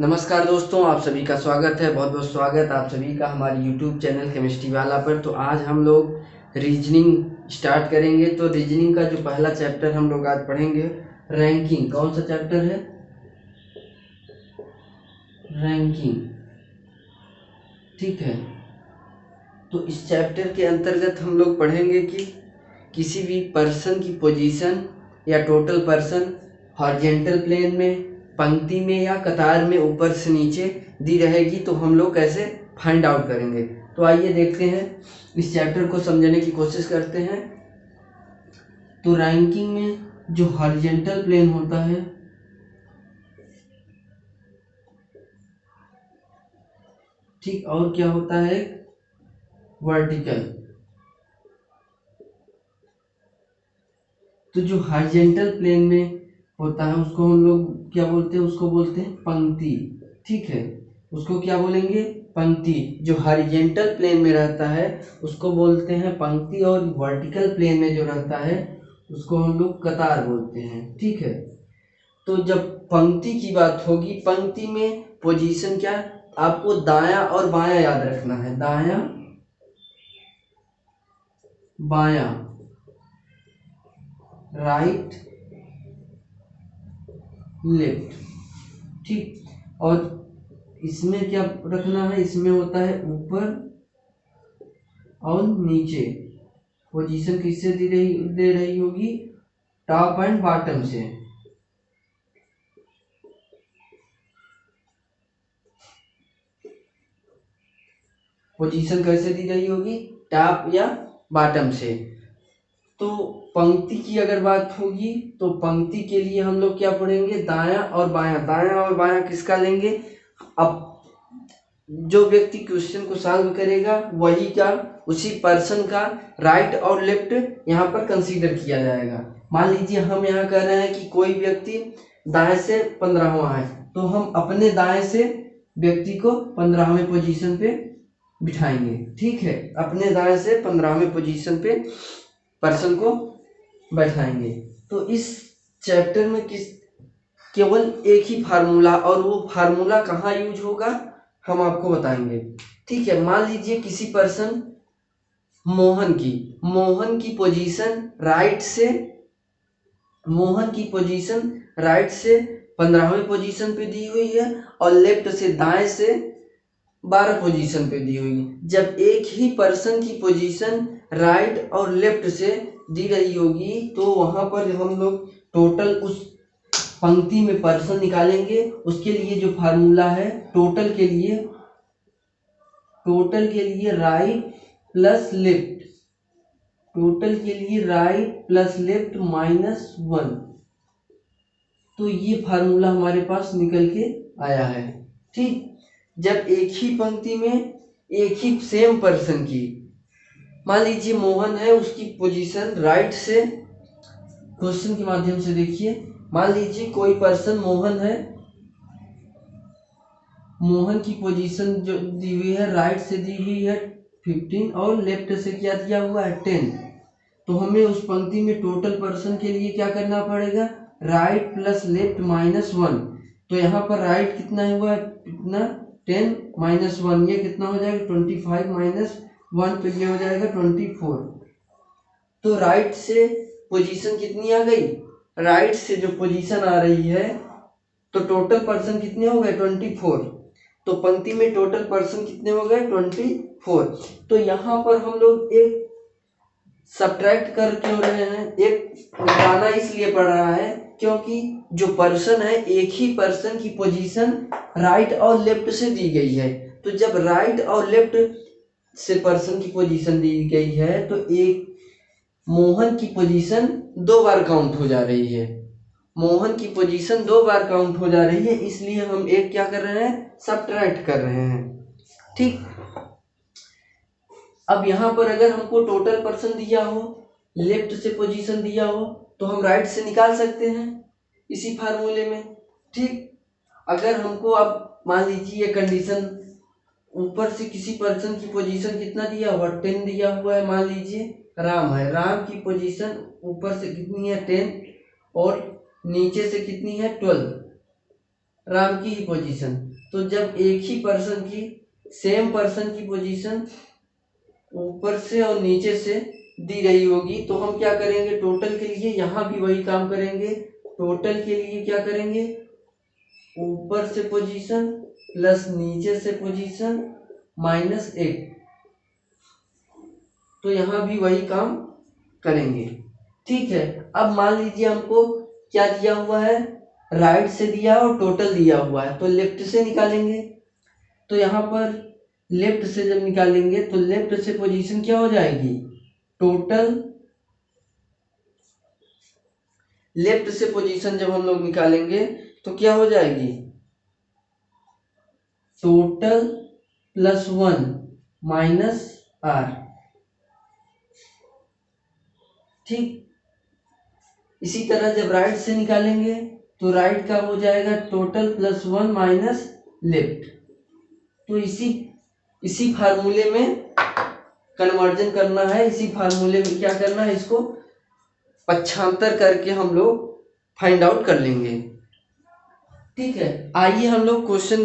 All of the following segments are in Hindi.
नमस्कार दोस्तों, आप सभी का स्वागत है। बहुत बहुत स्वागत आप सभी का हमारे यूट्यूब चैनल केमिस्ट्री वाला पर। तो आज हम लोग रीजनिंग स्टार्ट करेंगे। तो रीजनिंग का जो पहला चैप्टर हम लोग आज पढ़ेंगे, रैंकिंग। कौन सा चैप्टर है? रैंकिंग। ठीक है। तो इस चैप्टर के अंतर्गत हम लोग पढ़ेंगे कि किसी भी पर्सन की पोजीशन या टोटल पर्सन हॉरिजॉन्टल प्लेन में, पंक्ति में या कतार में ऊपर से नीचे दी रहेगी तो हम लोग कैसे फाइंड आउट करेंगे। तो आइए देखते हैं, इस चैप्टर को समझने की कोशिश करते हैं। तो रैंकिंग में जो हॉरिजॉन्टल प्लेन होता है, ठीक, और क्या होता है, वर्टिकल। तो जो हॉरिजॉन्टल प्लेन में होता है उसको हम लोग क्या बोलते हैं? उसको बोलते हैं पंक्ति। ठीक है, उसको क्या बोलेंगे? पंक्ति। जो हॉरिजॉन्टल प्लेन में रहता है उसको बोलते हैं पंक्ति, और वर्टिकल प्लेन में जो रहता है उसको हम लोग कतार बोलते हैं। ठीक है। तो जब पंक्ति की बात होगी, पंक्ति में पोजीशन क्या, आपको दायां और बायां याद रखना है। दायां बायां, राइट लेफ्ट। ठीक। और इसमें क्या रखना है? इसमें होता है ऊपर और नीचे। पोजीशन किससे दे रही होगी? टॉप एंड बॉटम से। पोजीशन कैसे दी रही होगी? टॉप या बॉटम से। तो पंक्ति की अगर बात होगी तो पंक्ति के लिए हम लोग क्या पढ़ेंगे? दायां और बायां। दायां और बायां किसका लेंगे? अब जो व्यक्ति क्वेश्चन को सॉल्व करेगा वही का, उसी पर्सन का राइट और लेफ्ट यहाँ पर कंसीडर किया जाएगा। मान लीजिए हम यहाँ कह रहे हैं कि कोई व्यक्ति दाएं से 15वां है, तो हम अपने दाएं से व्यक्ति को 15वें पोजीशन पे बिठाएंगे। ठीक है, अपने दाएं से 15वें पोजीशन पे पर्सन को बैठाएंगे। तो इस चैप्टर में केवल एक ही फार्मूला, और वो फार्मूला कहाँ यूज होगा हम आपको बताएंगे। ठीक है। मान लीजिए किसी पर्सन मोहन की पोजीशन राइट से 15वें पोजीशन पे दी हुई है, और लेफ्ट से दाएं से 12 पोजीशन पे दी हुई है। जब एक ही पर्सन की पोजीशन राइट और लेफ्ट से दी रही होगी तो वहां पर हम लोग टोटल उस पंक्ति में पर्सन निकालेंगे। उसके लिए जो फार्मूला है, टोटल के लिए राइट प्लस लेफ्ट -1। तो ये फार्मूला हमारे पास निकल के आया है। ठीक। जब एक ही पंक्ति में एक ही सेम पर्सन की, मान लीजिए मोहन है, उसकी पोजीशन राइट से, क्वेश्चन के माध्यम से देखिए, मान लीजिए कोई पर्सन मोहन है, मोहन की पोजीशन जो दी हुई है राइट से दी हुई है 15, और लेफ्ट से क्या दिया हुआ है 10। तो हमें उस पंक्ति में टोटल पर्सन के लिए क्या करना पड़ेगा? Right plus left -1। तो यहाँ पर राइट कितना हुआ है? कितना? 10 -1, ये कितना हो जाएगा? 25 -1, तो ये हो जाएगा 24। तो राइट से पोजीशन कितनी आ गई? राइट से जो पोजीशन आ रही है, तो टोटल पर्सन कितने हो गए? 24। तो पंक्ति में टोटल पर्सन कितने हो गए? 24। तो यहाँ पर हम लोग एक सब्ट्रैक्ट कर क्यों रहे हैं? एक घटाना इसलिए पड़ रहा है क्योंकि जो पर्सन है, एक ही पर्सन की पोजीशन राइट और लेफ्ट से दी गई है। तो जब राइट और लेफ्ट से पर्सन की पोजीशन दी गई है तो एक मोहन की पोजीशन 2 बार काउंट हो जा रही है। मोहन की पोजीशन 2 बार काउंट हो जा रही है, इसलिए हम एक क्या कर रहे हैं? सब्ट्रैक्ट कर रहे हैं। ठीक। अब यहाँ पर अगर हमको टोटल पर्सन दिया हो, लेफ्ट से पोजीशन दिया हो, तो हम राइट से निकाल सकते हैं इसी फार्मूले में। ठीक। अगर हमको, अब मान लीजिए कंडीशन, ऊपर से किसी पर्सन की पोजीशन कितना दिया हुआ? 10 दिया हुआ है। मान लीजिए राम है, राम की पोजीशन ऊपर से कितनी है? 10, और नीचे से कितनी है? 12। राम की ही पोजीशन। तो जब एक ही पर्सन की, सेम पर्सन की पोजीशन ऊपर से और नीचे से दी रही होगी तो हम क्या करेंगे, टोटल के लिए यहाँ भी वही काम करेंगे। टोटल के लिए क्या करेंगे, ऊपर से पोजीशन प्लस नीचे से पोजीशन -1, तो यहाँ भी वही काम करेंगे। ठीक है, अब मान लीजिए हमको क्या दिया हुआ है, राइट से दिया और टोटल दिया हुआ है, तो लेफ्ट से निकालेंगे। तो यहाँ पर लेफ्ट से जब निकालेंगे तो लेफ्ट से पोजीशन क्या हो जाएगी, टोटल। लेफ्ट से पोजीशन जब हम लोग निकालेंगे तो क्या हो जाएगी, टोटल +1 -r। ठीक, इसी तरह जब राइट से निकालेंगे तो राइट का हो जाएगा टोटल +1 माइनस लेफ्ट। तो इसी फार्मूले में कन्वर्जन करना है, इसी फार्मूले में क्या करना है, इसको पक्षांतर करके हम लोग फाइंड आउट कर लेंगे। ठीक है, आइए हम लोग क्वेश्चन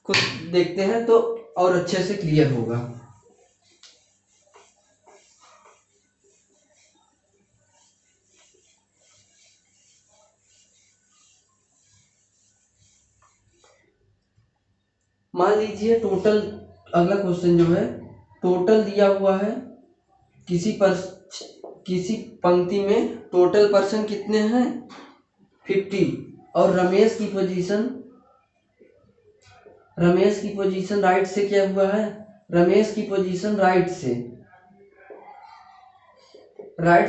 को देखते हैं तो और अच्छे से क्लियर होगा। मान लीजिए टोटल, अगला क्वेश्चन जो है, टोटल दिया हुआ है, किसी पंक्ति में टोटल पर्सन कितने हैं 50, और रमेश की पोजीशन राइट से क्या हुआ है, रमेश की पोजीशन राइट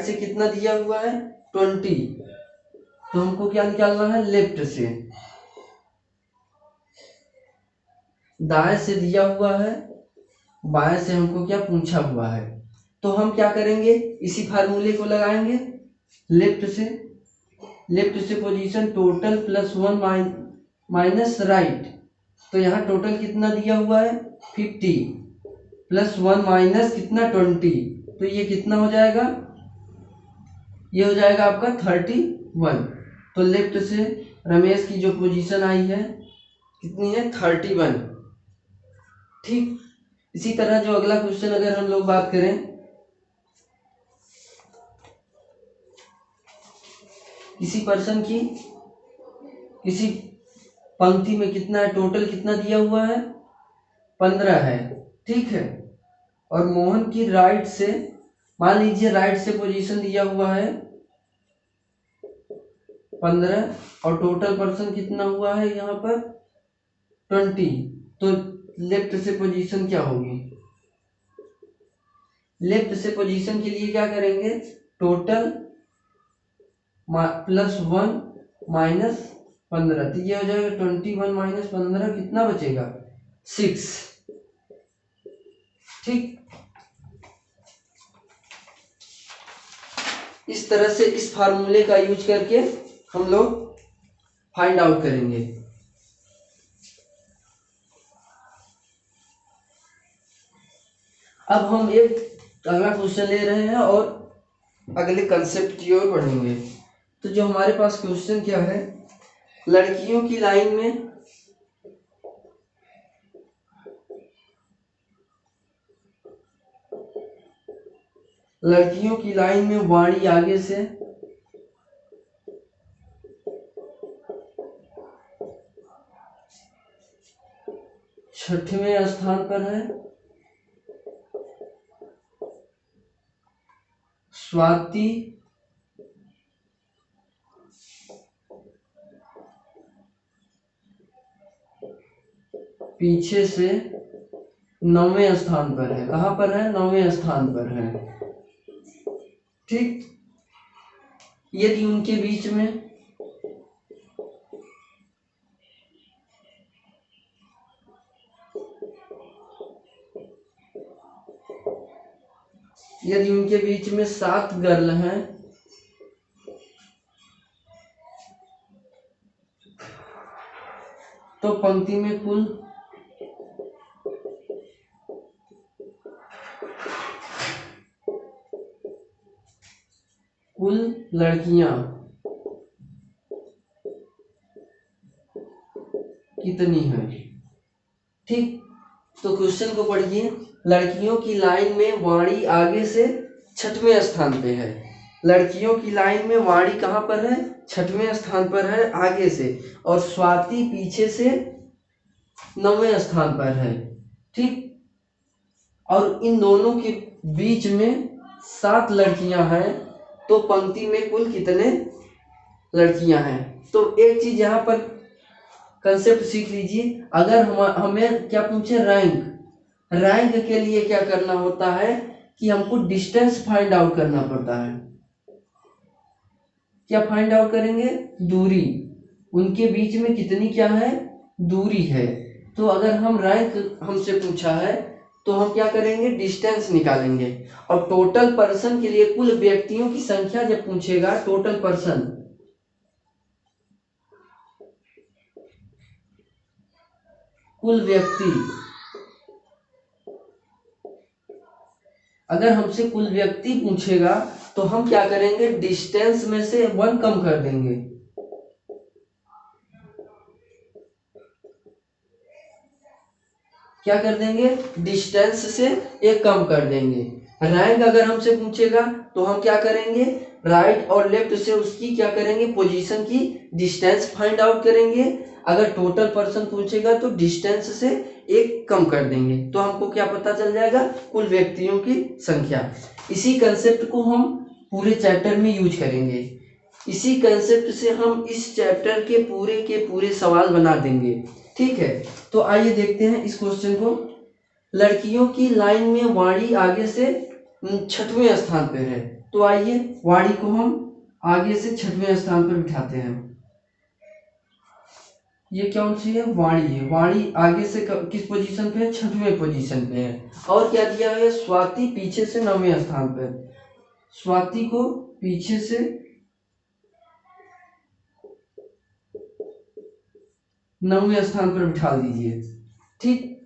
से कितना दिया हुआ है 20। तो हमको क्या निकालना है, लेफ्ट से। दाएं से दिया हुआ है, बाएं से हमको क्या पूछा हुआ है, तो हम क्या करेंगे, इसी फार्मूले को लगाएंगे। लेफ्ट से पोजीशन टोटल +1 माइनस राइट। तो यहाँ टोटल कितना दिया हुआ है 50 +1 माइनस कितना 20, तो ये कितना हो जाएगा, ये हो जाएगा आपका 31। तो लेफ्ट से रमेश की जो पोजीशन आई है कितनी है 31। ठीक, इसी तरह जो अगला क्वेश्चन अगर हम लोग बात करें, किसी पर्सन की किसी पंक्ति में कितना है, टोटल कितना दिया हुआ है 15 है। ठीक है, और मोहन की राइट से, मान लीजिए राइट से पोजीशन दिया हुआ है 15 और टोटल पर्सन कितना हुआ है यहाँ पर 20। तो लेफ्ट से पोजीशन क्या होगी, लेफ्ट से पोजीशन के लिए क्या करेंगे, टोटल +1 माइनस 15, तो ये हो जाएगा 21 माइनस 15 कितना बचेगा 6। ठीक, इस तरह से इस फार्मूले का यूज करके हम लोग फाइंड आउट करेंगे। अब हम एक अगला क्वेश्चन ले रहे हैं और अगले कंसेप्ट की ओर बढ़ेंगे। तो जो हमारे पास क्वेश्चन क्या है, लड़कियों की लाइन में वाणी आगे से छठवें स्थान पर है, स्वाति पीछे से 9वें स्थान पर है। कहाँ पर है, 9वें स्थान पर है। ठीक, यदि उनके बीच में यदि उनके बीच में 7 गर्ल हैं, तो पंक्ति में कुल लड़कियां कितनी है। ठीक, तो क्वेश्चन को पढ़िए। लड़कियों की लाइन में वाणी आगे से 6वें स्थान पे है। लड़कियों की लाइन में वाणी कहाँ पर है? 6वें स्थान पर है आगे से, और स्वाति पीछे से 9वें स्थान पर है। ठीक, और इन दोनों के बीच में 7 लड़कियां हैं, तो पंक्ति में कुल कितने लड़कियां हैं? तो एक चीज यहाँ पर कंसेप्ट सीख लीजिए। अगर हमें क्या पूछे, रैंक के लिए क्या करना होता है कि हमको डिस्टेंस फाइंड आउट करना पड़ता है। क्या फाइंड आउट करेंगे? दूरी, उनके बीच में कितनी क्या है, दूरी है। तो अगर हम रैंक हमसे पूछा है तो हम क्या करेंगे, डिस्टेंस निकालेंगे। और टोटल पर्सन के लिए कुल व्यक्तियों की संख्या जब पूछेगा, टोटल पर्सन, कुल व्यक्ति, अगर हमसे कुल व्यक्ति पूछेगा तो हम क्या करेंगे, डिस्टेंस में से 1 कम कर देंगे। क्या कर देंगे, डिस्टेंस से 1 कम कर देंगे। रैंक अगर हमसे पूछेगा तो हम क्या करेंगे, राइट और लेफ्ट से उसकी क्या करेंगे, पोजीशन की डिस्टेंस फाइंड आउट करेंगे। अगर टोटल पर्सन पूछेगा तो डिस्टेंस से 1 कम कर देंगे, तो हमको क्या पता चल जाएगा, कुल व्यक्तियों की संख्या। इसी कंसेप्ट को हम पूरे चैप्टर में यूज करेंगे। इसी कंसेप्ट से हम इस चैप्टर के पूरे सवाल बना देंगे। ठीक है, तो आइए देखते हैं इस क्वेश्चन को। लड़कियों की लाइन में वाणी आगे से 6वें स्थान पर है, तो आइए वाणी को हम आगे से 6वें स्थान पर बिठाते हैं। ये कौन सी है, वाणी है। वाणी आगे से किस पोजीशन पे है, 6वें पोजीशन पे है। और क्या दिया है, स्वाति पीछे से 9वें स्थान पर। स्वाति को पीछे से 9वें स्थान पर बिठा दीजिए। ठीक,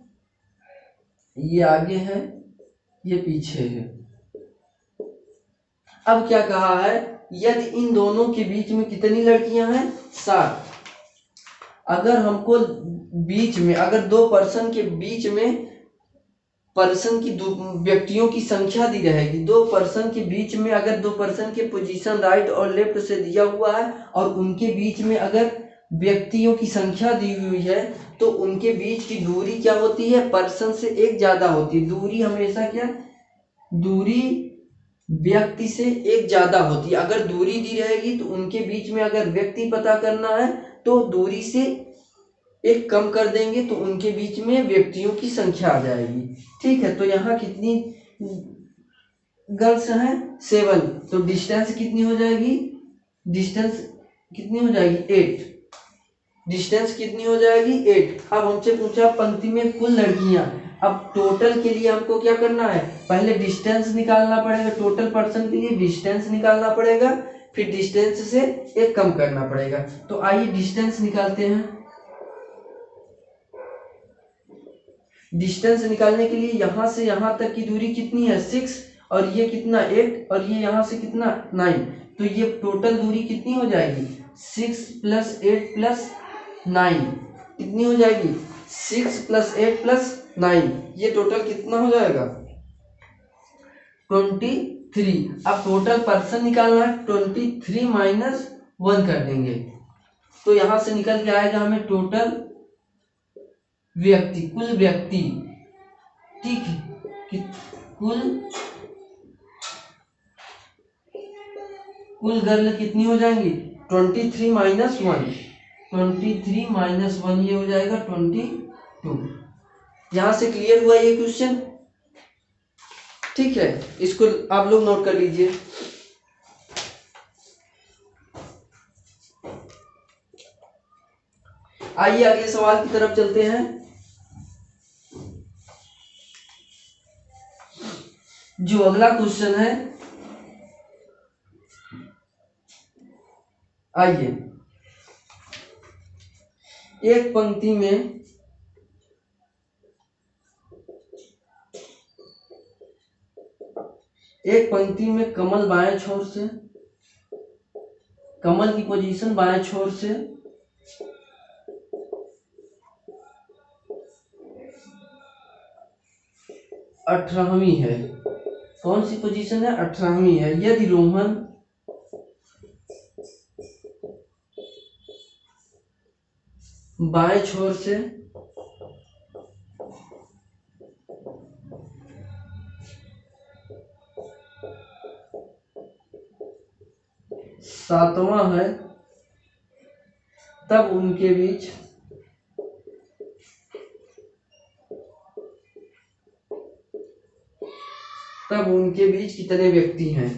ये आगे है, ये पीछे है। अब क्या कहा है, यदि इन दोनों के बीच में कितनी लड़कियां हैं, 7। अगर हमको बीच में, अगर 2 पर्सन के बीच में पर्सन की व्यक्तियों की संख्या दी रहेगी, 2 पर्सन के बीच में अगर 2 पर्सन के पोजीशन राइट और लेफ्ट से दिया हुआ है और उनके बीच में अगर व्यक्तियों की संख्या दी हुई है, तो उनके बीच की दूरी क्या होती है, पर्सन से 1 ज्यादा होती है। दूरी हमेशा क्या, दूरी व्यक्ति से 1 ज्यादा होती है। अगर दूरी दी रहेगी तो उनके बीच में अगर व्यक्ति पता करना है तो दूरी से 1 कम कर देंगे, तो उनके बीच में व्यक्तियों की संख्या आ जाएगी। ठीक है, तो यहाँ कितनी गर्ल्स हैं, 7, तो डिस्टेंस कितनी हो जाएगी, डिस्टेंस कितनी हो जाएगी, 8। डिस्टेंस कितनी हो जाएगी, 8। अब हमसे पूछा पंक्ति में कुल लड़कियां। अब टोटल के लिए हमको क्या करना है, पहले डिस्टेंस निकालना पड़ेगा। टोटल पर्सन के लिए डिस्टेंस निकालना पड़ेगा, फिर डिस्टेंस से 1 कम करना पड़ेगा। तो आइए डिस्टेंस निकालते हैं। डिस्टेंस निकालने के लिए यहाँ से यहाँ तक की दूरी कितनी है, 6, और ये कितना, 8, और ये यहाँ से कितना, 9। तो ये टोटल दूरी कितनी हो जाएगी, 6 + 8 + 9 कितनी हो जाएगी, 6 + 8 + 9। ये टोटल कितना हो जाएगा, 23। अब टोटल पर्सन निकालना है, 23 - 1 कर देंगे, तो यहां से निकल के आएगा हमें टोटल व्यक्ति, कुल व्यक्ति। ठीक है, कुल गर्ल कितनी हो जाएंगी, 23 - 1। 23 - 1 ये हो जाएगा 22। यहां से क्लियर हुआ ये क्वेश्चन। ठीक है, इसको आप लोग नोट कर लीजिए। आइए अगले सवाल की तरफ चलते हैं। जो अगला क्वेश्चन है, आइए, एक पंक्ति में कमल बाएं छोर से, कमल की पोजीशन बाएं छोर से 18वीं है। कौन सी पोजीशन है? 18वीं है। यदि रोहन बाएं छोर से सातवां है, तब उनके बीच कितने व्यक्ति हैं?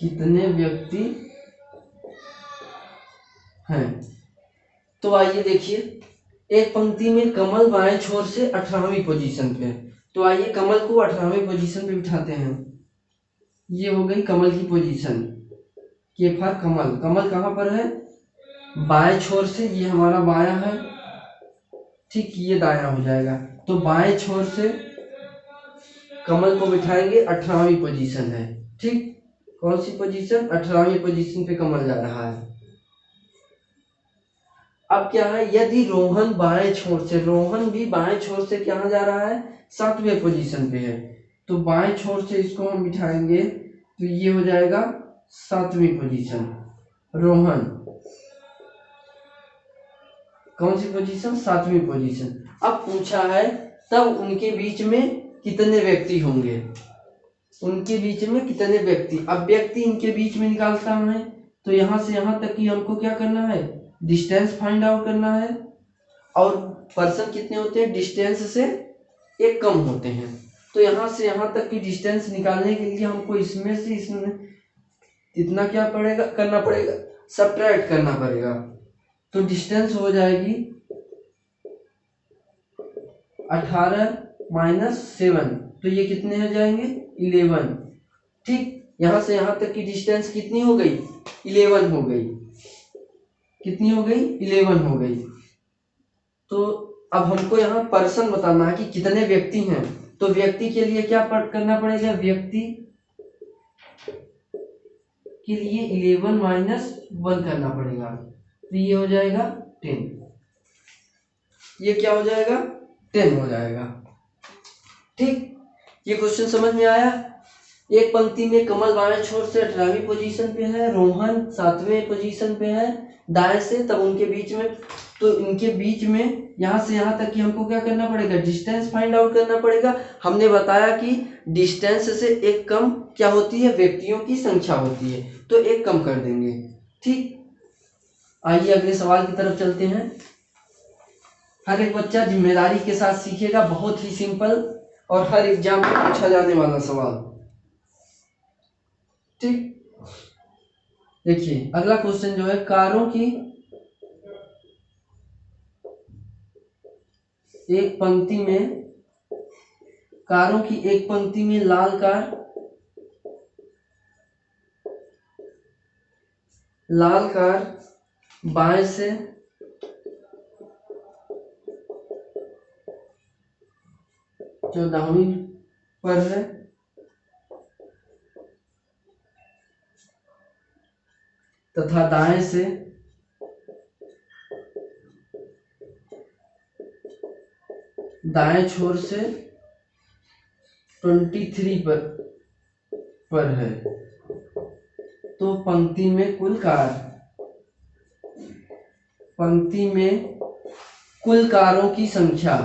कितने व्यक्ति हैं? तो आइए देखिए, एक पंक्ति में कमल बाएं छोर से 18वीं पोजीशन पे, तो आइए कमल को 18वीं पोजीशन पे बिठाते हैं। ये हो गई कमल की पोजीशन। के फॉर कमल। कमल कहाँ पर है? बाएं छोर से, ये हमारा बायां है, ठीक, ये दायां हो जाएगा। तो बाएं छोर से कमल को बिठाएंगे, 18वीं पोजीशन है, ठीक। कौन सी पोजीशन? 18वीं पोजीशन पे कमल जा रहा है। अब क्या है, यदि रोहन बाएं छोर से, रोहन भी बाएं छोर से कहाँ जा रहा है? 7वें पोजीशन पे है। तो बाएं छोर से इसको हम बिठाएंगे, तो ये हो जाएगा 7वीं पोजीशन। रोहन कौन सी पोजीशन? 7वीं पोजीशन। अब पूछा है तब उनके बीच में कितने व्यक्ति होंगे? उनके बीच में कितने व्यक्ति? अब व्यक्ति इनके बीच में निकालता है, तो यहां से यहां तक की हमको क्या करना है? डिस्टेंस फाइंड आउट करना है। और पर्सन कितने होते हैं? डिस्टेंस से एक कम होते हैं। तो यहां से यहां तक की डिस्टेंस निकालने के लिए हमको इसमें से इसमें इतना क्या पड़ेगा? करना पड़ेगा, सब्ट्रैक्ट करना पड़ेगा। तो डिस्टेंस हो जाएगी 18 माइनस 7, तो ये कितने हो जाएंगे? 11, ठीक। यहां से यहां तक की डिस्टेंस कितनी हो गई? 11 हो गई। कितनी हो गई? 11 हो गई। तो अब हमको यहाँ पर्सन बताना है कि कितने व्यक्ति हैं। तो व्यक्ति के लिए क्या करना पड़ेगा? व्यक्ति के लिए 11 माइनस 1 करना पड़ेगा, तो ये हो जाएगा 10। ये क्या हो जाएगा? 10 हो जाएगा, ठीक। ये क्वेश्चन समझ में आया? एक पंक्ति में कमल बाएं छोर से 18वीं पोजीशन पे है, रोहन 7वें पोजीशन पे है दाएं से, तब उनके बीच में, तो इनके बीच में यहां से यहां तक कि हमको क्या करना पड़ेगा? डिस्टेंस फाइंड आउट करना पड़ेगा। हमने बताया कि डिस्टेंस से एक कम क्या होती है? व्यक्तियों की संख्या होती है, तो एक कम कर देंगे, ठीक। आइए अगले सवाल की तरफ चलते हैं। हर एक बच्चा जिम्मेदारी के साथ सीखेगा, बहुत ही सिंपल और हर एग्जाम में पूछा जाने वाला सवाल, ठीक। देखिए अगला क्वेश्चन जो है, कारों की एक पंक्ति में लाल कार बाएं से चौदहवीं पर है, तथा दाएं से दाएं छोर से 23 पर है। तो पंक्ति में कुल कारों की संख्या,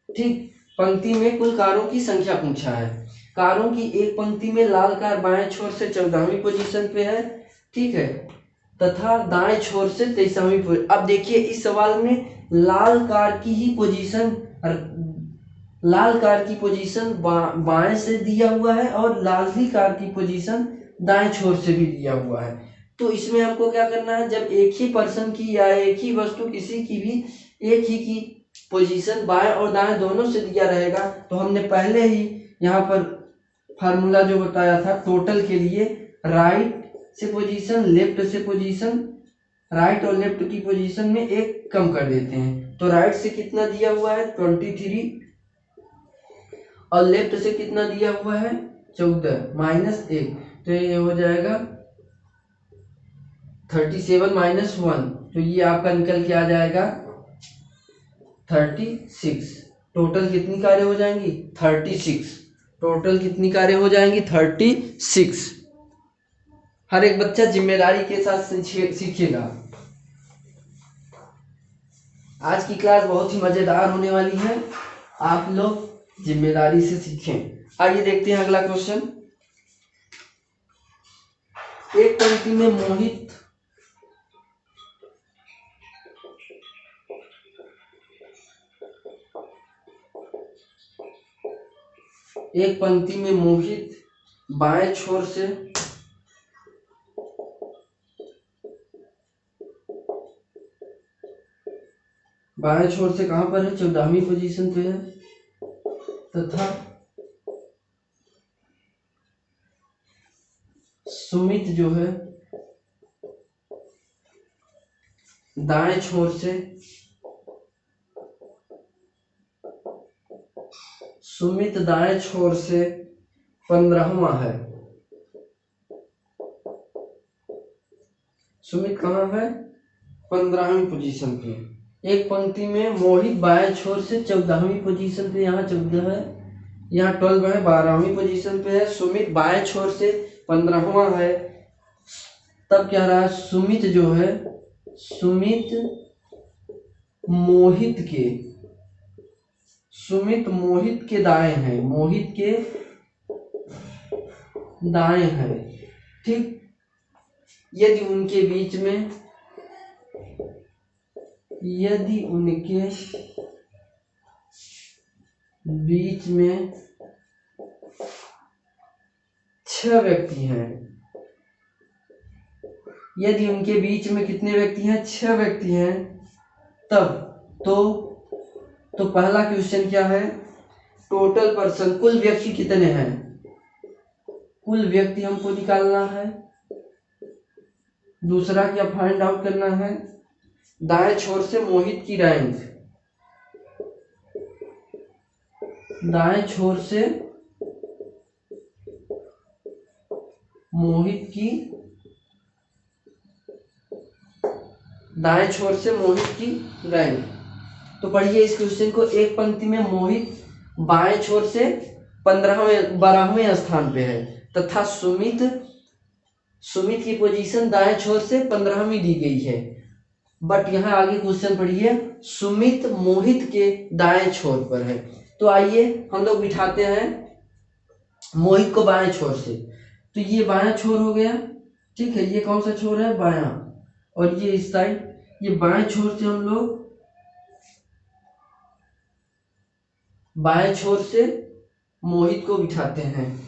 ठीक। पंक्ति में कुल कारों की संख्या पूछा है। कारों की एक पंक्ति में लाल कार बाएं छोर से 14वीं पोजीशन पे है, ठीक है, तथा दाएं छोर से 23वीं पोजीशन। अब देखिए इस सवाल में लाल कार की पोजीशन बाएं से दिया हुआ है और लाली कार की पोजीशन दाएं छोर से भी दिया हुआ है। तो इसमें हमको क्या करना है? जब एक ही पर्सन की या एक ही वस्तु किसी की भी एक ही की पोजीशन बाएं और दाएं दोनों से दिया रहेगा, तो हमने पहले ही यहाँ पर फार्मूला जो बताया था टोटल के लिए, राइट से पोजीशन, लेफ्ट से पोजीशन, राइट और लेफ्ट की पोजीशन में एक कम कर देते हैं। तो राइट से कितना दिया हुआ है? 23, और लेफ्ट से कितना दिया हुआ है? 14 माइनस 1, तो ये हो जाएगा 37 माइनस 1, तो ये आपका निकल के आ जाएगा 36। टोटल कितनी कारें हो जाएंगी? 36। टोटल कितनी कारें हो जाएंगी? 36। हर एक बच्चा जिम्मेदारी के साथ सीखेगा। आज की क्लास बहुत ही मजेदार होने वाली है, आप लोग जिम्मेदारी से सीखें। आइए देखते हैं अगला क्वेश्चन। एक पंक्ति में मोहित बाएं छोर से कहां पर है? 14वीं पोजीशन पे है, तथा सुमित जो है दाएं छोर से 15वां है। सुमित कहाँ है? 15वीं पोजीशन पे। एक पंक्ति में मोहित बाएं छोर से 14वीं पोजीशन पे, यहाँ 14 है, यहाँ 12 है, 12वीं पोजीशन पे है। सुमित बाएं छोर से 15वां है। तब क्या रहा? सुमित मोहित के दाएं है, ठीक। यदि उनके बीच में 6 व्यक्ति हैं, यदि उनके बीच में कितने व्यक्ति हैं? 6 व्यक्ति हैं। तब तो पहला क्वेश्चन क्या है? टोटल पर्सन, कुल व्यक्ति कितने हैं? कुल व्यक्ति हमको निकालना है। दूसरा क्या फाइंड आउट करना है? दाएं छोर से मोहित की रैंक, दाएं छोर से मोहित की रैंक। तो पढ़िए इस क्वेश्चन को। एक पंक्ति में मोहित बाएं छोर से 12वें स्थान पे है, तथा सुमित की पोजीशन दाएं छोर से 15वीं दी गई है। बट यहाँ आगे क्वेश्चन पढ़िए, सुमित मोहित के दाएं छोर पर है। तो आइए हम लोग बिठाते हैं मोहित को बाएं छोर से। तो ये बायां छोर हो गया, ठीक है। ये कौन सा छोर है? बायां। और ये इस साइड, ये बाएं छोर से हम लोग बाएं छोर से मोहित को बिठाते हैं।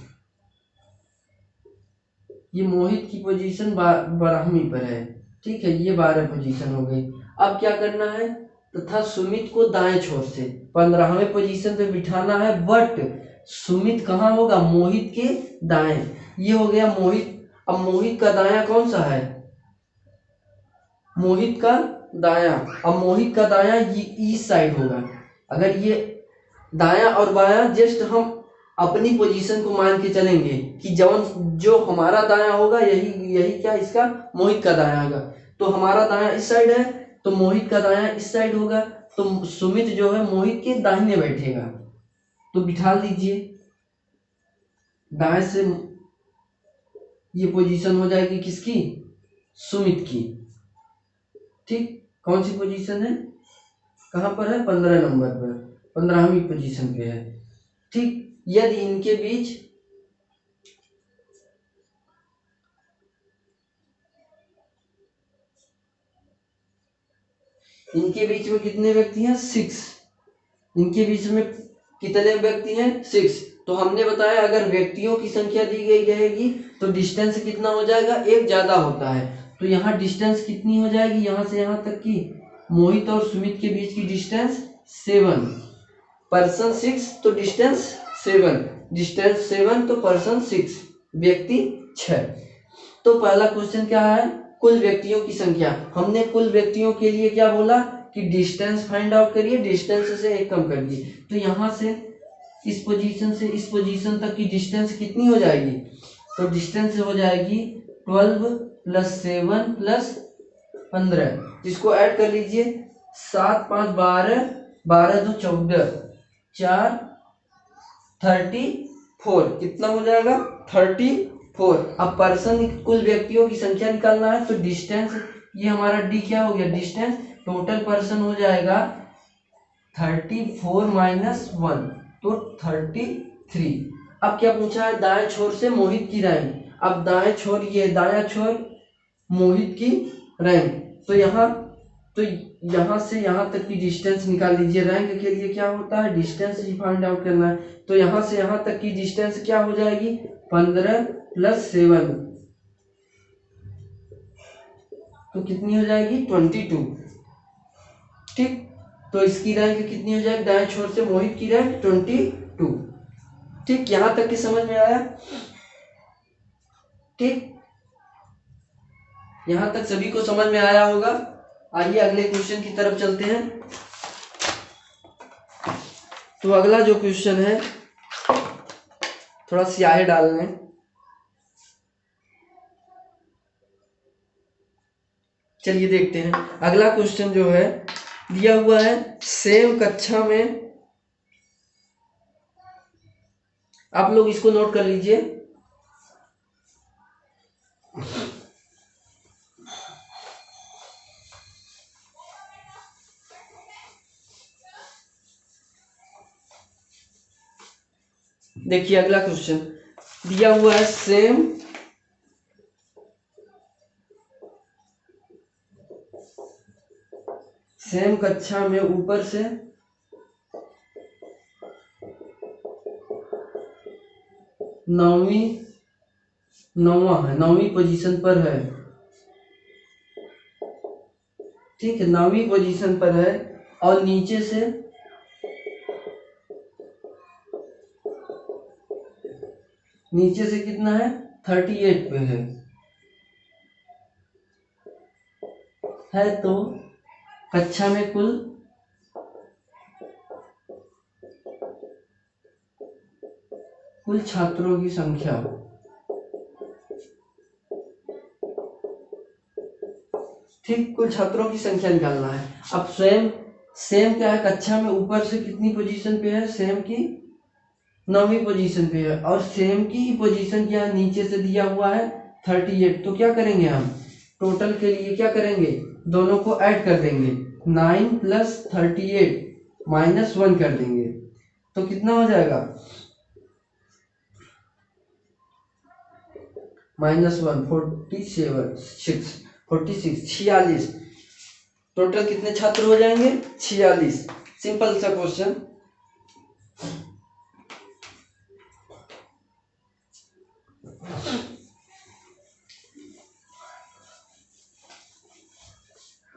ये मोहित की पोजीशन 12वीं पर है, ठीक है। ये 12 पोजीशन हो गई। अब क्या करना है? तथा सुमित को दाएं छोर से 15वें पोजीशन पे बिठाना है। बट सुमित कहाँ होगा? मोहित के दाएं। ये हो गया मोहित। अब मोहित का दायां कौन सा है? मोहित का दायां। अब मोहित का दायां ये इस साइड होगा। अगर ये दायां और बायां जस्ट हम अपनी पोजीशन को मान के चलेंगे कि जो हमारा दायां होगा यही क्या इसका मोहित का दायां होगा। तो हमारा दायां इस साइड है, तो मोहित का दायां इस साइड होगा। तो सुमित जो है मोहित के दाहिने बैठेगा। तो बिठा लीजिए, दाएं से ये पोजीशन हो जाएगी किसकी? सुमित की, ठीक। कौन सी पोजीशन है? कहां पर है? 15 नंबर पर, 15वीं पोजीशन पे है, ठीक। यदि इनके बीच में कितने व्यक्ति हैं? 6। इनके बीच में कितने व्यक्ति हैं? 6। तो हमने बताया अगर व्यक्तियों की संख्या दी गई रहेगी तो डिस्टेंस कितना हो जाएगा? 1 ज्यादा होता है। तो यहाँ डिस्टेंस कितनी हो जाएगी? यहाँ से यहाँ तक की मोहित और सुमित के बीच की डिस्टेंस 7। पर्सन 6 तो डिस्टेंस 7 तो पर्सन 6, व्यक्ति 6। तो पहला क्वेश्चन क्या है? कुल व्यक्तियों की संख्या। हमने कुल व्यक्तियों के लिए क्या बोला कि डिस्टेंस फाइंड आउट करिए, डिस्टेंस से 1 कम कर दिए। तो यहाँ से इस पोजीशन से इस पोजीशन तक की डिस्टेंस कितनी हो जाएगी? तो डिस्टेंस हो जाएगी 12 प्लस 7 प्लस 15, इसको ऐड कर लीजिए। 7 5 12, 12 2 14, 4 34, कितना हो जाएगा 34। अब पर्सन कुल व्यक्तियों की संख्या निकालना है, तो डिस्टेंस, ये हमारा डी क्या हो गया, डिस्टेंस। टोटल पर्सन हो जाएगा 34 माइनस 1, तो 33। अब क्या पूछा है, दाएं छोर से मोहित की रैंक। अब दाएं छोर, ये दायां छोर मोहित की रैंक, तो यहाँ से यहाँ तक की डिस्टेंस निकाल लीजिए। रैंक के लिए क्या होता है, डिस्टेंस ही फाइंड आउट करना है। तो यहाँ से यहाँ तक की डिस्टेंस क्या हो जाएगी, 15 प्लस 7, तो कितनी हो जाएगी 22। ठीक, तो इसकी रैंक कितनी हो जाएगी, दाएं छोर से मोहित की रैंक 22। ठीक, यहां तक की समझ में आया। ठीक, यहां तक सभी को समझ में आया होगा। आइए अगले क्वेश्चन की तरफ चलते हैं। तो अगला जो क्वेश्चन है, थोड़ा स्याही डाल लें। चलिए देखते हैं। अगला क्वेश्चन जो है दिया हुआ है, सेम कक्षा में, आप लोग इसको नोट कर लीजिए। देखिए अगला क्वेश्चन दिया हुआ है, सेम कक्षा में ऊपर से नौवीं पोजीशन पर है। ठीक है, 9वीं पोजीशन पर है, और नीचे से कितना है, 38 पे है। तो कक्षा में कुल छात्रों की संख्या, ठीक, कुल छात्रों की संख्या निकालना है। अब सेम क्या है, कक्षा में ऊपर से कितनी पोजीशन पे है, सेम की 9वीं पोजीशन पे है, और सेम की पोजीशन क्या है, नीचे से दिया हुआ है 38। तो क्या करेंगे हम, टोटल के लिए क्या करेंगे, दोनों को ऐड कर देंगे। 9 प्लस 38 माइनस 1 कर देंगे, तो कितना हो जाएगा, -1 46। टोटल कितने छात्र हो जाएंगे, 46। सिंपल सा क्वेश्चन।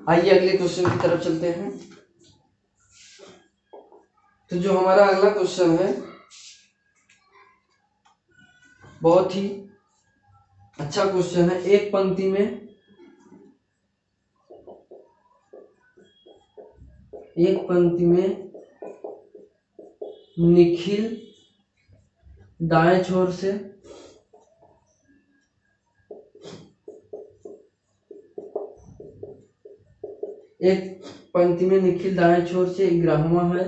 आइए अगले क्वेश्चन की तरफ चलते हैं। तो जो हमारा अगला क्वेश्चन है, बहुत ही अच्छा क्वेश्चन है। एक पंक्ति में निखिल दाएं छोर से निखिल दाएं छोर से 11वां है।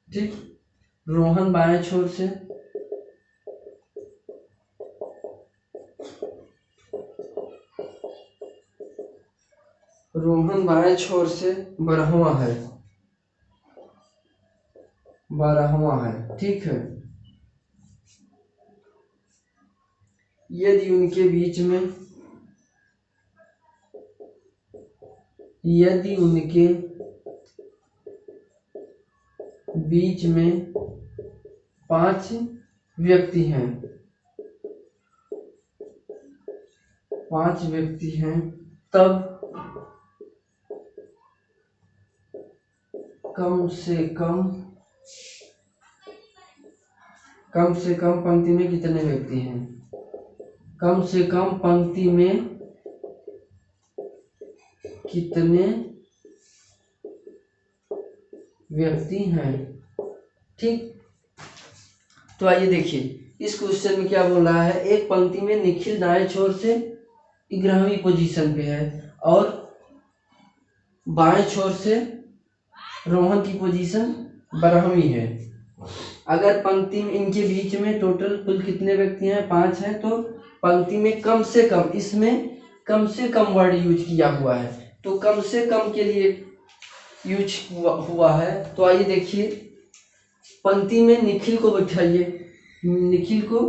ठीक, रोहन बाएं छोर से रोहन बाएं छोर से 12वां है। ठीक है, यदि उनके बीच में 5 व्यक्ति हैं, तब कम से कम पंक्ति में कितने व्यक्ति हैं, कम से कम पंक्ति में कितने व्यक्ति हैं। ठीक, तो आइए देखिए, इस क्वेश्चन में क्या बोल रहा है, एक पंक्ति में निखिल दाएं छोर से 11वीं पोजीशन पे है और बाएं छोर से रोहन की पोजीशन 12वीं है। अगर पंक्ति में इनके बीच में टोटल कुल कितने व्यक्ति हैं, 5 हैं, तो पंक्ति में कम से कम, इसमें कम से कम वर्ड यूज किया हुआ है, तो कम से कम के लिए यूज हुआ है। तो आइए देखिए, पंक्ति में निखिल को बैठाइए, निखिल को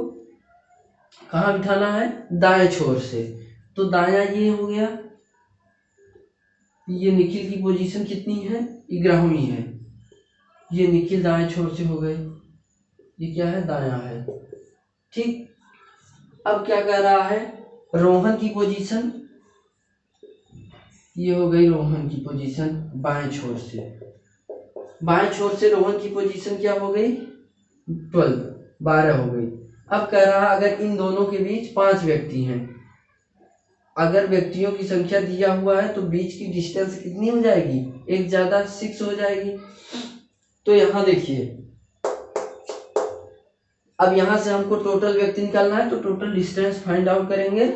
कहाँ बिठाना है, दाएं छोर से, तो दायां ये हो गया, ये निखिल की पोजीशन कितनी है, 11वीं है, ये निखिल दाएं छोर से हो गए, ये क्या है, दायां है, ठीक। अब क्या कर रहा है, रोहन की पोजीशन, ये हो गई रोहन की पोजीशन बाएं छोर से, बाएं छोर से रोहन की पोजीशन क्या हो गई, 12 हो गई। अब कह रहा अगर इन दोनों के बीच 5 व्यक्ति हैं, अगर व्यक्तियों की संख्या दिया हुआ है तो बीच की डिस्टेंस कितनी हो जाएगी, एक ज्यादा 6 हो जाएगी। तो यहां देखिए, अब यहां से हमको टोटल व्यक्ति निकालना है, तो टोटल डिस्टेंस फाइंड आउट करेंगे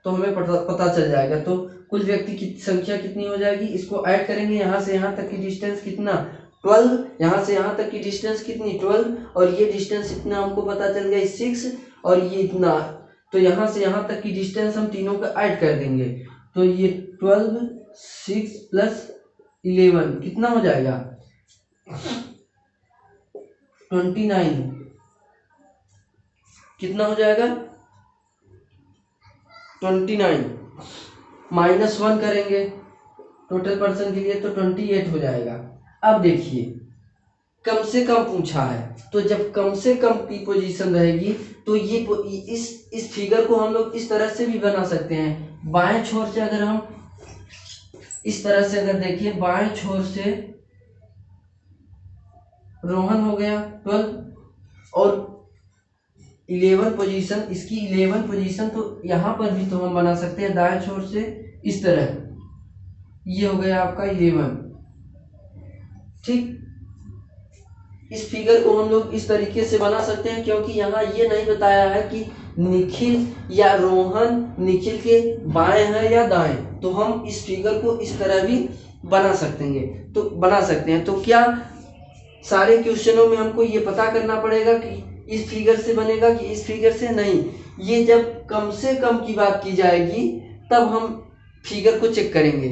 तो हमें पता चल जाएगा। तो कुल व्यक्ति की संख्या कितनी हो जाएगी, इसको ऐड करेंगे, यहाँ से यहाँ तक की डिस्टेंस कितना, 12, यहाँ से यहाँ तक की डिस्टेंस कितनी, 12, और ये डिस्टेंस इतना हमको पता चल गया 6, और ये इतना, तो यहाँ से यहाँ तक की डिस्टेंस हम तीनों का ऐड कर देंगे, तो ये 12, 6 प्लस 11 कितना हो जाएगा, 29, कितना हो जाएगा, 29, -1 करेंगे टोटल पर्सन के लिए तो 28 हो जाएगा। अब देखिए, कम से कम पूछा है, तो जब कम से कम की पोजीशन रहेगी तो ये इस फिगर को हम लोग इस तरह से भी बना सकते हैं। बाएं छोर से अगर हम इस तरह से अगर देखिए, बाएं छोर से रोहन हो गया 12 और 11 पोजीशन, इसकी 11 पोजीशन, तो यहाँ पर भी तो हम बना सकते हैं दाएं छोर से इस तरह, ये हो गया आपका 11, ठीक। इस फिगर को हम लोग इस तरीके से बना सकते हैं, क्योंकि यहाँ ये नहीं बताया है कि निखिल या रोहन निखिल के बाएं है या दाएं, तो हम इस फिगर को इस तरह भी बना सकते हैं। तो क्या सारे क्वेश्चनों में हमको ये पता करना पड़ेगा कि इस फिगर से बनेगा कि इस फिगर से, नहीं, ये जब कम से कम की बात की जाएगी तब हम फिगर को चेक करेंगे,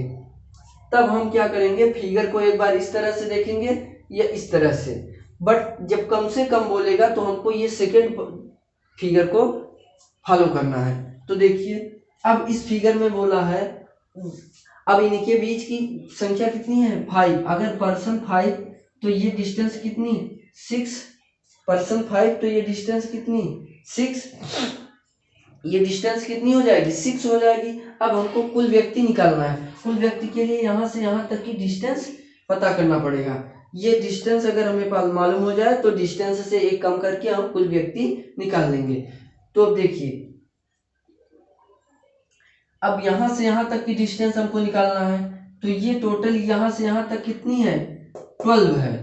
तब हम क्या करेंगे, फिगर को एक बार इस तरह से देखेंगे या इस तरह से, बट जब कम से कम बोलेगा तो हमको ये सेकंड फिगर को फॉलो करना है। तो देखिए, अब इस फिगर में बोला है, अब इनके बीच की संख्या कितनी है, 5, अगर पर्सन 5 तो ये डिस्टेंस कितनी, 6, पर्सन 5 तो ये डिस्टेंस कितनी, 6, ये डिस्टेंस कितनी हो जाएगी, 6 हो जाएगी। अब हमको कुल व्यक्ति निकालना है, कुल व्यक्ति के लिए यहाँ से यहाँ तक की डिस्टेंस पता करना पड़ेगा। ये डिस्टेंस अगर हमें मालूम हो जाए तो डिस्टेंस से एक कम करके हम कुल व्यक्ति निकाल लेंगे। तो अब देखिए, अब यहाँ से यहाँ तक की डिस्टेंस हमको निकालना है, तो ये टोटल यहाँ से यहाँ तक कितनी है, 12 है,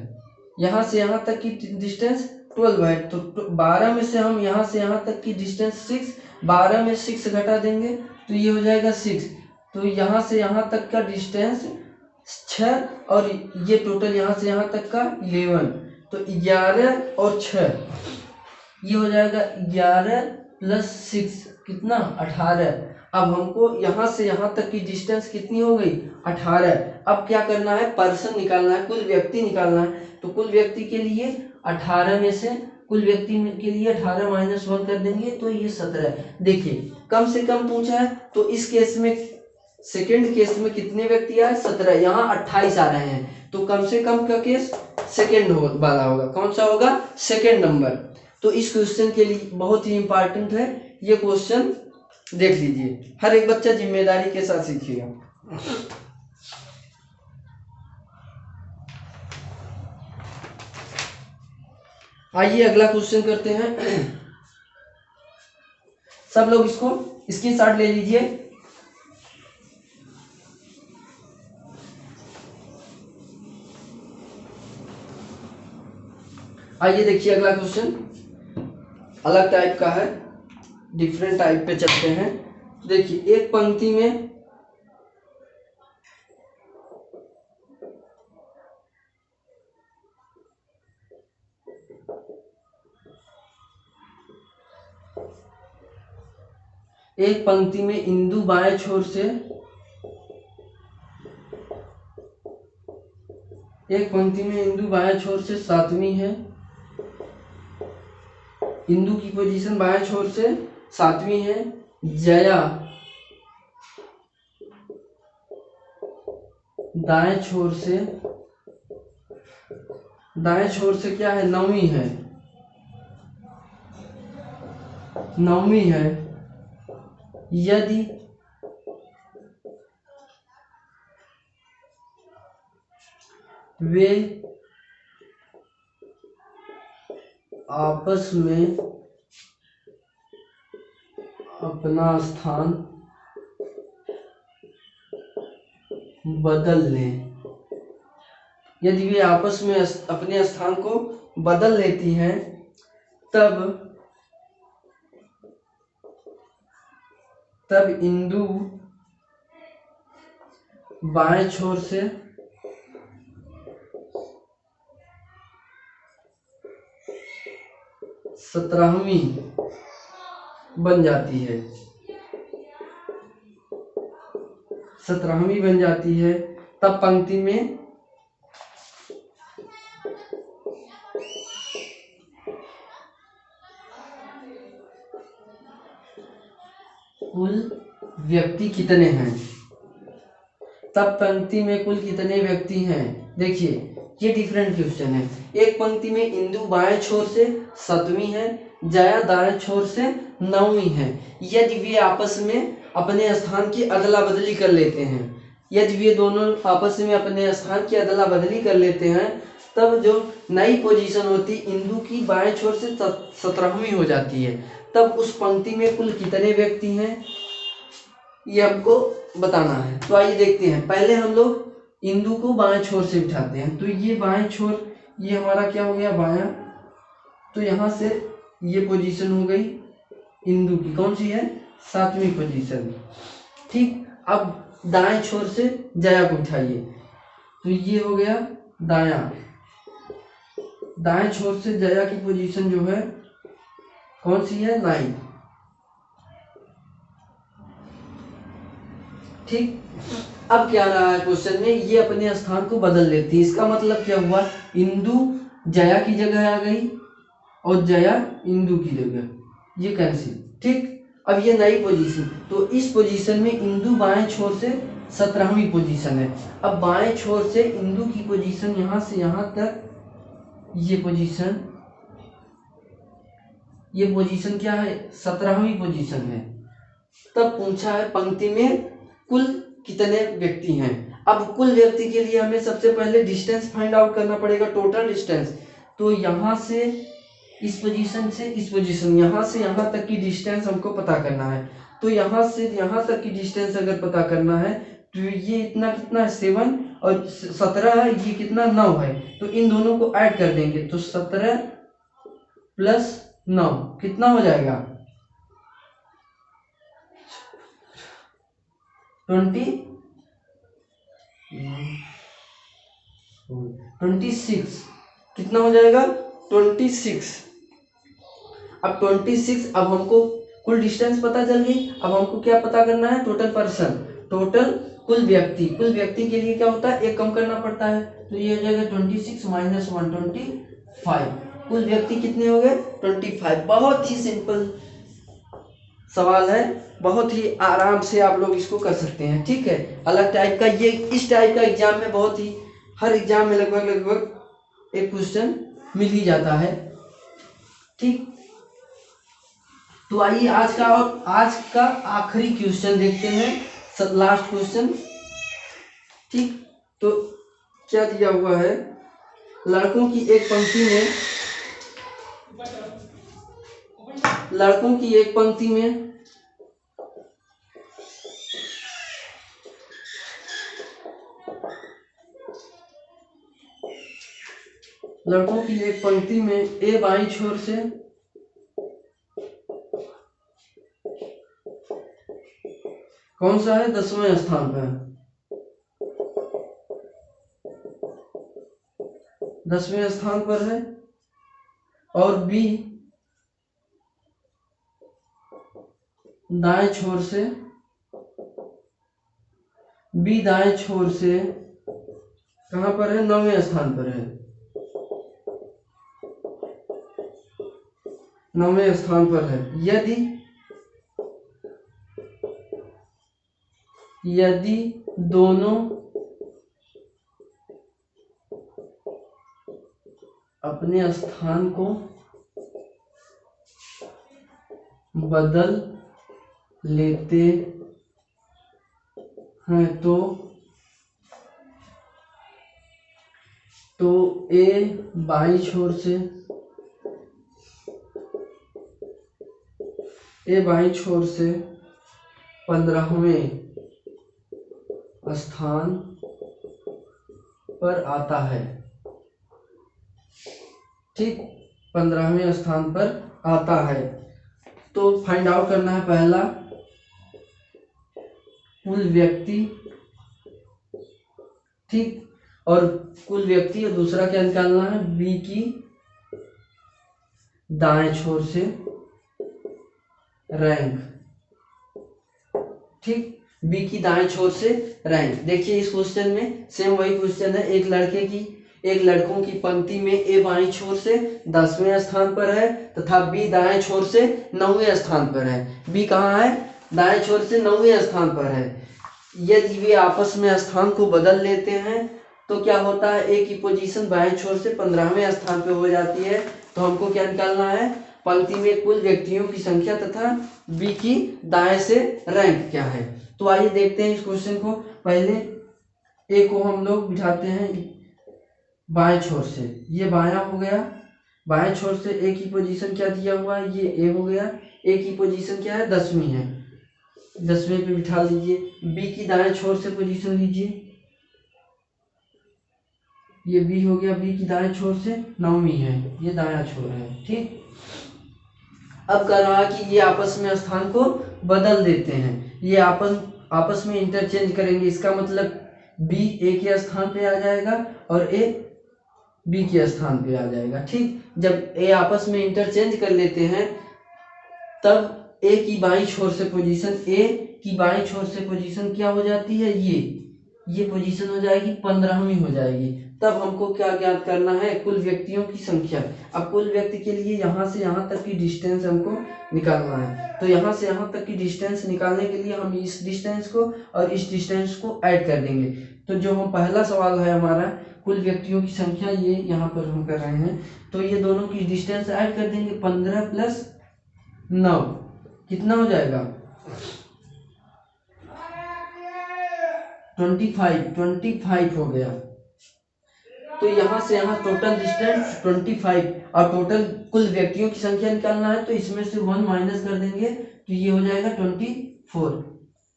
यहाँ से यहाँ तक की डिस्टेंस 12 है, तो 12 में से हम यहाँ से यहाँ तक की डिस्टेंस 6, 12 में 6 घटा देंगे तो ये हो जाएगा 6, तो यहाँ से यहाँ तक का डिस्टेंस 6, और ये टोटल यहाँ से यहाँ तक का 11, तो 11 और 6 ये हो जाएगा 11 प्लस 6 कितना, 18। अब हमको यहाँ से यहाँ तक की डिस्टेंस कितनी हो गई, 18। अब क्या करना है, पर्सन निकालना है, कुल व्यक्ति निकालना है। तो कुल व्यक्ति के लिए 18 में से कुल व्यक्ति के लिए 18 - 1 कर देंगे तो ये 17। देखिए, कम से कम पूछा है तो इस केस में, सेकंड केस में कितने व्यक्ति आए, 17, यहाँ 28 आ रहे हैं, तो कम से कम का केस सेकंड वाला होगा। कौन सा होगा, सेकंड नंबर। तो इस क्वेश्चन के लिए बहुत ही इंपॉर्टेंट है ये क्वेश्चन, देख लीजिए, हर एक बच्चा जिम्मेदारी के साथ सीखिएगा। आइए अगला क्वेश्चन करते हैं। सब लोग इसको स्क्रीनशॉट ले लीजिए। आइए देखिए अगला क्वेश्चन, अलग टाइप का है, डिफरेंट टाइप पे चलते हैं। देखिए एक पंक्ति में इंदु बाएं छोर से, सातवीं है। इंदु की पोजीशन बाएं छोर से सातवीं है। जया दाएं छोर से क्या है, नौवीं है। यदि वे आपस में अपना स्थान बदल लें, यदि वे आपस में अपने स्थान को बदल लेती हैं, तब इंदु बाएं छोर से सत्रहवीं बन जाती है। तब पंक्ति में कुल व्यक्ति कितने हैं? देखिए ये डिफरेंट क्वेश्चन है। एक पंक्ति में इंदु बाएं छोर से सातवीं है, जया दाएं छोर से नौवीं है। यदि वे आपस में अपने स्थान की अदला बदली कर लेते हैं, तब जो नई पोजीशन होती इंदु की बाएं छोर से 17वीं हो जाती है। तब उस पंक्ति में कुल कितने व्यक्ति हैं, ये हमको बताना है। तो आइए देखते हैं। पहले हम लोग इंदु को बाएं छोर से उठाते हैं। तो ये बाएं छोर, ये हमारा क्या हो गया, बायां। तो यहाँ से ये पोजीशन हो गई इंदु की, कौन सी है, सातवीं पोजीशन। ठीक, अब दाएं छोर से जया को उठाइए। तो ये हो गया दाएं छोर से जया की पोजीशन जो है कौन सी है, 9। ठीक, अब क्या रहा है क्वेश्चन में, ये अपने स्थान को बदल लेती है। इसका मतलब क्या हुआ, इंदु जया की जगह आ गई और जया इंदु की जगह, ये कैंसिल। ठीक, अब ये नई पोजीशन, तो इस पोजीशन में इंदु बाएं छोर से 17वीं पोजीशन है। अब बाएं छोर से इंदु की पोजीशन यहां से यहां तक, ये पोजीशन क्या है, 17वीं पोजीशन है। तब पूछा है पंक्ति में कुल कितने व्यक्ति हैं। अब कुल व्यक्ति के लिए हमें सबसे पहले डिस्टेंस फाइंड आउट करना पड़ेगा, टोटल डिस्टेंस। तो यहाँ से इस पोजीशन से इस पोजीशन, यहाँ से यहाँ तक की डिस्टेंस हमको पता करना है। तो यहाँ से यहाँ तक की डिस्टेंस अगर पता करना है, तो ये इतना कितना है, 7 और 17 है, ये कितना 9 है। तो इन दोनों को ऐड कर देंगे, तो 17 प्लस 9 कितना हो जाएगा, 26। कितना हो जाएगा, 26। अब 26, अब हमको कुल डिस्टेंस पता चल गई। अब हमको क्या पता करना है, टोटल पर्सन, कुल व्यक्ति के लिए क्या होता है, एक कम करना पड़ता है। तो ये हो जाएगा 26 माइनस 1, 25। कुल व्यक्ति कितने हो गए, 25। बहुत ही सिंपल सवाल है, बहुत ही आराम से आप लोग इसको कर सकते हैं। ठीक है, अलग टाइप का, ये इस टाइप का एग्जाम में बहुत ही, हर एग्जाम में लगभग एक क्वेश्चन मिल ही जाता है। ठीक, तो आइए आज का आखिरी क्वेश्चन देखते हैं, लास्ट क्वेश्चन। ठीक, तो क्या दिया हुआ है, लड़कों की एक पंक्ति में लड़कों की एक पंक्ति में ए बाईं छोर से कौन सा है, 10वें स्थान पर, 10वें स्थान पर है। और बी दाएं छोर से, बी दाएं छोर से कहां पर है, 9वें स्थान पर है, 9वें स्थान पर है। यदि दोनों अपने स्थान को बदल लेते हैं तो ए बाईं छोर से, ए बाईं छोर से 15वें स्थान पर आता है। ठीक, 15वें स्थान पर आता है। तो फाइंड आउट करना है पहला कुल व्यक्ति, ठीक, और कुल व्यक्ति, और दूसरा क्या निकालना है, बी की दाएं छोर से रैंक। ठीक, बी की दाएं छोर से रैंक। देखिए इस क्वेश्चन में सेम वही क्वेश्चन है, एक लड़कों की पंक्ति में ए बाईं छोर से 10वें स्थान पर है तथा बी दाएं छोर से 9वें स्थान पर है। बी कहाँ है, दाएं छोर से 9वें स्थान पर है। यदि वे आपस में स्थान को बदल लेते हैं तो क्या होता है, ए की पोजीशन बाएं छोर से 15वें स्थान पे हो जाती है। तो हमको क्या निकालना है, पंक्ति में कुल व्यक्तियों की संख्या तथा बी की दाएं से रैंक क्या है। तो आइए देखते हैं इस क्वेश्चन को। पहले ए को हम लोग बिठाते हैं बाएं छोर से, ये बायां हो गया। बाएं छोर से ए की पोजीशन क्या दिया हुआ है, ये ए हो गया। ए की पोजीशन क्या है, 10वीं है, 10वें पे बिठा लीजिए। बी की दाएं छोर से पोजीशन लीजिए, ये बी हो गया। बी की दाएं छोर से 9वीं है, ये दायां छोर है। ठीक, अब कह रहा कि ये आपस में स्थान को बदल देते हैं, ये आपस में इंटरचेंज करेंगे। इसका मतलब बी ए के स्थान पे आ जाएगा और ए बी के स्थान पे आ जाएगा। ठीक, जब ए आपस में इंटरचेंज कर लेते हैं तब ए की बाईं छोर से पोजीशन क्या हो जाती है, ये पोजीशन हो जाएगी 15वीं हो जाएगी। तब हमको क्या ज्ञात करना है, कुल व्यक्तियों की संख्या। अब कुल व्यक्ति के लिए यहाँ से यहाँ तक की डिस्टेंस हमको निकालना है। तो यहाँ से यहाँ तक की डिस्टेंस निकालने के लिए हम इस डिस्टेंस को और इस डिस्टेंस को ऐड कर देंगे। तो जो हम पहला सवाल है हमारा कुल व्यक्तियों की संख्या, ये यहाँ पर हम कर रहे हैं, तो ये दोनों की डिस्टेंस ऐड कर देंगे। 15 + 9 कितना हो जाएगा, 25 हो गया। तो यहाँ से यहाँ टोटल डिस्टेंस 25 और टोटल कुल व्यक्तियों की संख्या निकालना है, तो इसमें से 1 माइनस कर देंगे तो ये हो जाएगा 24।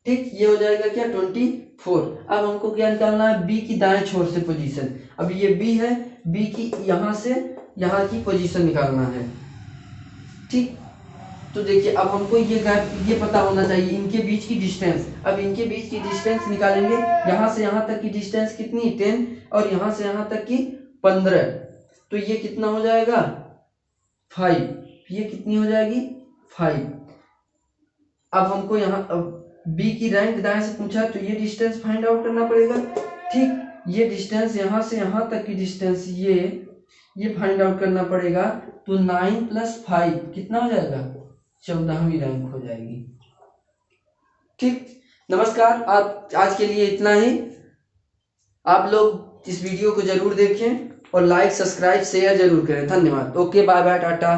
ठीक, ये हो जाएगा क्या, 24। अब हमको क्या निकालना है, बी की दाएं छोर से पोजीशन। अब ये बी है, बी की यहाँ से यहाँ की पोजीशन निकालना है। ठीक, तो देखिए अब हमको ये पता होना चाहिए इनके बीच की डिस्टेंस। अब इनके बीच की डिस्टेंस निकालेंगे, यहाँ से यहाँ तक की डिस्टेंस कितनी, 10, और यहाँ से यहाँ तक की 15। तो ये कितना हो जाएगा, 5। ये कितनी हो जाएगी, 5। अब हमको यहाँ बी की रैंक दाएं से पूछा तो ये डिस्टेंस फाइंड आउट करना पड़ेगा। ठीक, ये डिस्टेंस यहाँ से यहाँ तक की डिस्टेंस ये फाइंड आउट करना पड़ेगा। तो 9 + 5 कितना हो जाएगा, 14वीं रैंक हो जाएगी। ठीक, नमस्कार। आज के लिए इतना ही। आप लोग इस वीडियो को जरूर देखें और लाइक, सब्सक्राइब, शेयर जरूर करें। धन्यवाद। Okay, bye bye, Tata.